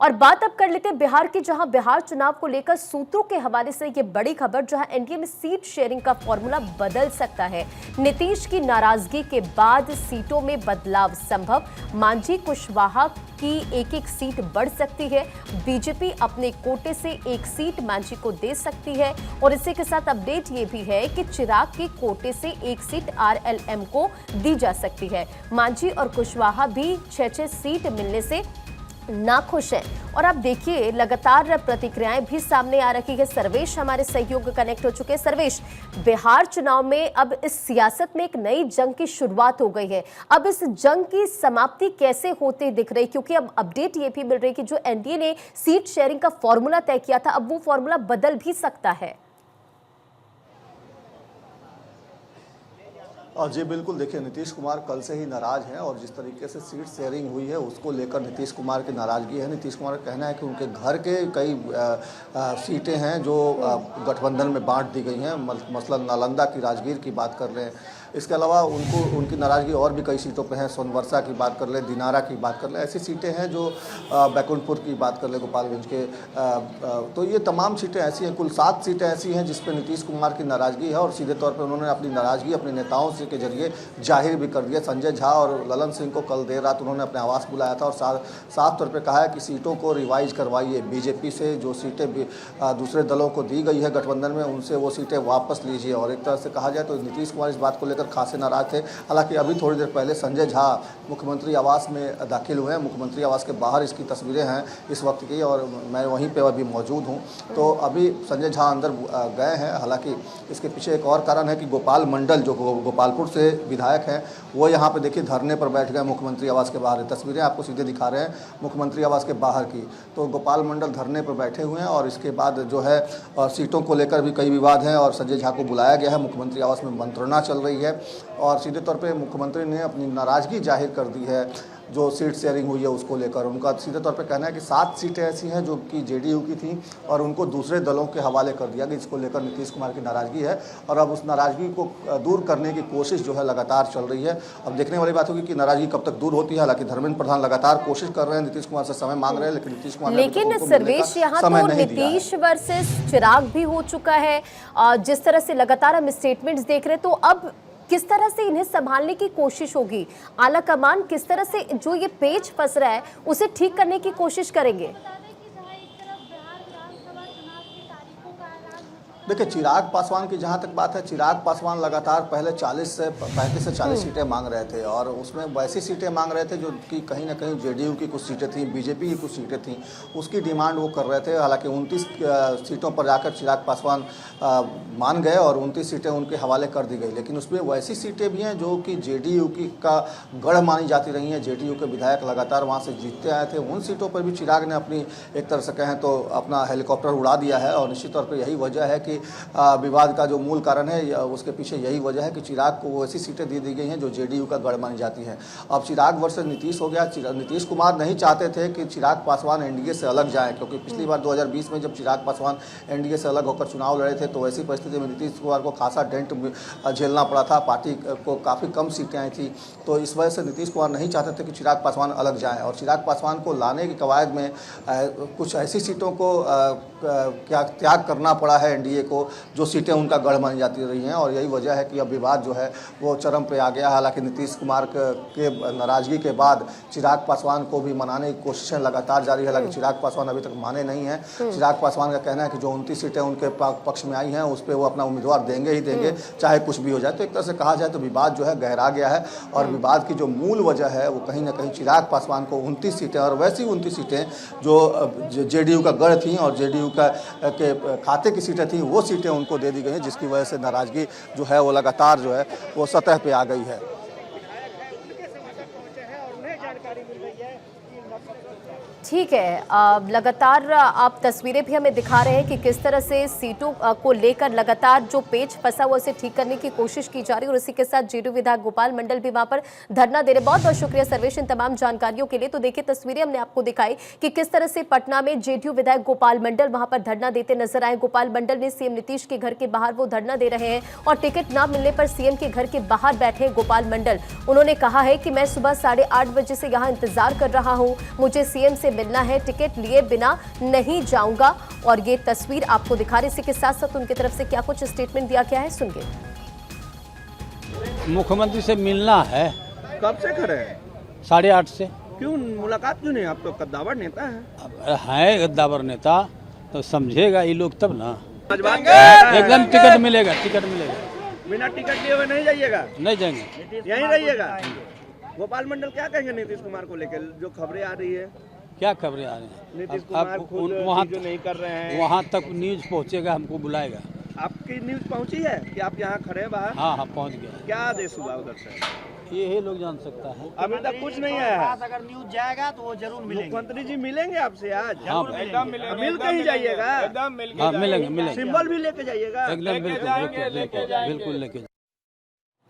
और बात अब कर लेते हैं बिहार की, जहां बिहार चुनाव को लेकर सूत्रों के हवाले से ये बड़ी खबर, जहां एनडीए में सीट शेयरिंग का फॉर्मूला बदल सकता है। नीतीश की नाराजगी के बाद सीटों में बदलाव संभव। मांझी कुशवाहा की एक सीट बढ़ सकती है। बीजेपी अपने कोटे से एक सीट मांझी को दे सकती है। और इसी के साथ अपडेट ये भी है कि चिराग के कोटे से एक सीट आरएलएम को दी जा सकती है। मांझी और कुशवाहा भी 6-6 सीट मिलने से नाखुश है। और आप देखिए लगातार प्रतिक्रियाएं भी सामने आ रही है। सर्वेश हमारे सहयोग कनेक्ट हो चुके हैं। सर्वेश, बिहार चुनाव में अब इस सियासत में एक नई जंग की शुरुआत हो गई है। अब इस जंग की समाप्ति कैसे होते दिख रही, क्योंकि अब अपडेट ये भी मिल रही है कि जो एनडीए ने सीट शेयरिंग का फॉर्मूला तय किया था, अब वो फॉर्मूला बदल भी सकता है। और जी बिल्कुल, देखिए नीतीश कुमार कल से ही नाराज हैं और जिस तरीके से सीट शेयरिंग हुई है उसको लेकर नीतीश कुमार की नाराजगी है। नीतीश कुमार का कहना है कि उनके घर के कई सीटें हैं जो गठबंधन में बांट दी गई हैं। मसलन नालंदा की, राजगीर की बात कर रहे हैं। इसके अलावा उनकी नाराज़गी और भी कई सीटों पे है। सोनवर्षा की बात कर ले, दिनारा की बात कर ले, ऐसी सीटें हैं जो बैकुंठपुर की बात कर ले, गोपालगंज के, तो ये तमाम सीटें ऐसी हैं। कुल 7 सीटें ऐसी हैं जिस पे नीतीश कुमार की नाराज़गी है और सीधे तौर पे उन्होंने अपनी नाराज़गी अपने नेताओं से के जरिए जाहिर भी कर दिया। संजय झा और ललन सिंह को कल देर रात उन्होंने अपने आवास बुलाया था और साफ तौर पर कहा है कि सीटों को रिवाइज करवाइए। बीजेपी से जो सीटें दूसरे दलों को दी गई है गठबंधन में, उनसे वो सीटें वापस लीजिए। और एक तरह से कहा जाए तो नीतीश कुमार इस बात को लेकर खासे नाराज थे। हालांकि अभी थोड़ी देर पहले संजय झा मुख्यमंत्री आवास में दाखिल हुए हैं। मुख्यमंत्री आवास के बाहर इसकी तस्वीरें हैं इस वक्त की और मैं वहीं पे अभी मौजूद हूं। तो अभी संजय झा अंदर गए हैं। हालांकि इसके पीछे एक और कारण है कि गोपाल मंडल जो गोपालपुर से विधायक हैं, वो यहाँ पे देखिए धरने पर बैठ गए मुख्यमंत्री आवास के बाहर। तस्वीरें आपको सीधे दिखा रहे हैं मुख्यमंत्री आवास के बाहर की। तो गोपाल मंडल धरने पर बैठे हुए हैं और इसके बाद जो है सीटों को लेकर भी कई विवाद हैं और संजय झा को बुलाया गया है। मुख्यमंत्री आवास में मंत्रणा चल रही है और सीधे तौर पे मुख्यमंत्री ने अपनी नाराज़गी जाहिर कर दी है जो सीट शेयरिंग हुई है उसको लेकर। उनका सीधे तौर पे कहना है कि 7 सीटें ऐसी हैं जो कि जेडीयू की थी और उनको दूसरे दलों के हवाले कर दिया गया, जिसको लेकर नीतीश कुमार की नाराज़गी है और अब उस नाराज़गी को दूर करने की कोशिश जो है लगातार चल रही है। अब देखने वाली बात होगी कि नाराज़गी कब तक दूर होती है। हालांकि धर्मेंद्र प्रधान लगातार कोशिश कर रहे हैं, नीतीश कुमार से समय मांग रहे हैं, लेकिन नीतीश कुमार सर्वेश, यहाँ तो नीतीश वर्सेस चिराग भी हो चुका है। जिस तरह से लगातार हम स्टेटमेंट्स देख रहे हैं, तो अब किस तरह से इन्हें संभालने की कोशिश होगी? आला कमान किस तरह से जो ये पेच फंस रहा है उसे ठीक करने की कोशिश करेंगे? देखिए चिराग पासवान की जहाँ तक बात है, चिराग पासवान लगातार पहले 35 से 40 सीटें मांग रहे थे और उसमें वैसी सीटें मांग रहे थे जो कि कहीं ना कहीं जेडीयू की कुछ सीटें थी, बीजेपी की कुछ सीटें थी, उसकी डिमांड वो कर रहे थे। हालांकि 29 सीटों पर जाकर चिराग पासवान मान गए और 29 सीटें उनके हवाले कर दी गई। लेकिन उसमें वैसी सीटें भी हैं जो कि जेडीयू की का गढ़ मानी जाती रही हैं। जेडीयू के विधायक लगातार वहाँ से जीतते आए थे। उन सीटों पर भी चिराग ने अपनी एक तरह से कहें तो अपना हेलीकॉप्टर उड़ा दिया है और निश्चित तौर पर यही वजह है कि विवाद का जो मूल कारण है उसके पीछे यही वजह है कि चिराग को वो ऐसी सीटें दे दी गई हैं जो जेडीयू का गढ़ मानी जाती हैं। अब चिराग वर्सेस नीतीश हो गया। नीतीश कुमार नहीं चाहते थे कि चिराग पासवान एनडीए से अलग जाएं, क्योंकि पिछली बार 2020 में जब चिराग पासवान एनडीए से अलग होकर चुनाव लड़े थे तो ऐसी परिस्थिति में नीतीश कुमार को खासा डेंट झेलना पड़ा था। पार्टी को काफ़ी कम सीटें आई थी, तो इस वजह से नीतीश कुमार नहीं चाहते थे कि चिराग पासवान अलग जाएँ और चिराग पासवान को लाने की कवायद में कुछ ऐसी सीटों को क्या त्याग करना पड़ा है एनडीए को जो सीटें उनका गढ़ मानी जाती रही हैं और यही वजह है कि अब विवाद जो है वो चरम पे आ गया। हालांकि नीतीश कुमार के नाराजगी के बाद चिराग पासवान को भी मनाने की कोशिशें लगातार जारी है। हालांकि चिराग पासवान अभी तक माने नहीं हैं। चिराग पासवान का कहना है कि जो 29 सीटें उनके पक्ष में आई हैं उस पर वो अपना उम्मीदवार देंगे ही देंगे, चाहे कुछ भी हो जाए। तो एक तरह से कहा जाए तो विवाद जो है गहरा गया है और विवाद की जो मूल वजह है वो कहीं ना कहीं चिराग पासवान को 29 सीटें और वैसी 29 सीटें जो जेडीयू का गढ़ थी और जेडीयू के खाते की सीटें थी वो सीटें उनको दे दी गई हैं, जिसकी वजह से नाराजगी जो है वो लगातार जो है वो सतह पे आ गई है। ठीक है, लगातार आप तस्वीरें भी हमें दिखा रहे हैं कि किस तरह से सीटों को लेकर लगातार जो पेच फंसा हुआ उसे ठीक करने की कोशिश की जा रही है और इसी के साथ जेडीयू विधायक गोपाल मंडल भी वहां पर धरना दे रहे। बहुत बहुत शुक्रिया सर्वेश इन तमाम जानकारियों के लिए। तो देखिए तस्वीरें हमने आपको दिखाई कि किस तरह से पटना में जेडीयू विधायक गोपाल मंडल वहां पर धरना देते नजर आए। गोपाल मंडल ने सीएम नीतीश के घर के बाहर वो धरना दे रहे हैं और टिकट न मिलने पर सीएम के घर के बाहर बैठे गोपाल मंडल। उन्होंने कहा है कि मैं सुबह 8:30 बजे से यहाँ इंतजार कर रहा हूँ, मुझे सीएम से मिलना है, टिकट लिए बिना नहीं जाऊंगा। और ये तस्वीर आपको दिखा रहे, इसी के साथ साथ उनकी तरफ से क्या कुछ स्टेटमेंट दिया गया है, सुनिए। मुख्यमंत्री से मिलना है। कब से खड़े हैं? 8:30 से। क्यों मुलाकात क्यों नहीं? आप तो कद्दावर नेता हैं। अब है गद्दावर नेता तो समझेगा ये लोग तब ना। एकदम टिकट मिलेगा, टिकट मिलेगा। बिना टिकट लिए हुए नहीं जाइएगा? नहीं जाएंगे, यहीं रहिएगा। गोपाल मंडल क्या कहेंगे नीतीश कुमार को लेकर, जो खबरें आ रही है? क्या खबरें आ रही हैं? नीतीश अब कुमार खुद वहाँ जो नहीं कर रहे हैं। वहाँ तक न्यूज पहुँचेगा, हमको बुलाएगा। आपकी न्यूज पहुंची है कि आप यहाँ खड़े हैं बाहर? हाँ हाँ पहुँच गया। क्या आदेश हुआ उधर से? ये लोग जान सकता है। अभी तक कुछ नहीं आया है। अगर न्यूज जाएगा तो वो जरूर मिलेंगे। मुख्यमंत्री जी मिलेंगे आपसे आज? हाँ मिल के ही जाइएगा। हाँ मिलेंगे मिलेंगे सिंबल भी लेके जाइएगा। एकदम बिल्कुल बिल्कुल बिल्कुल लेके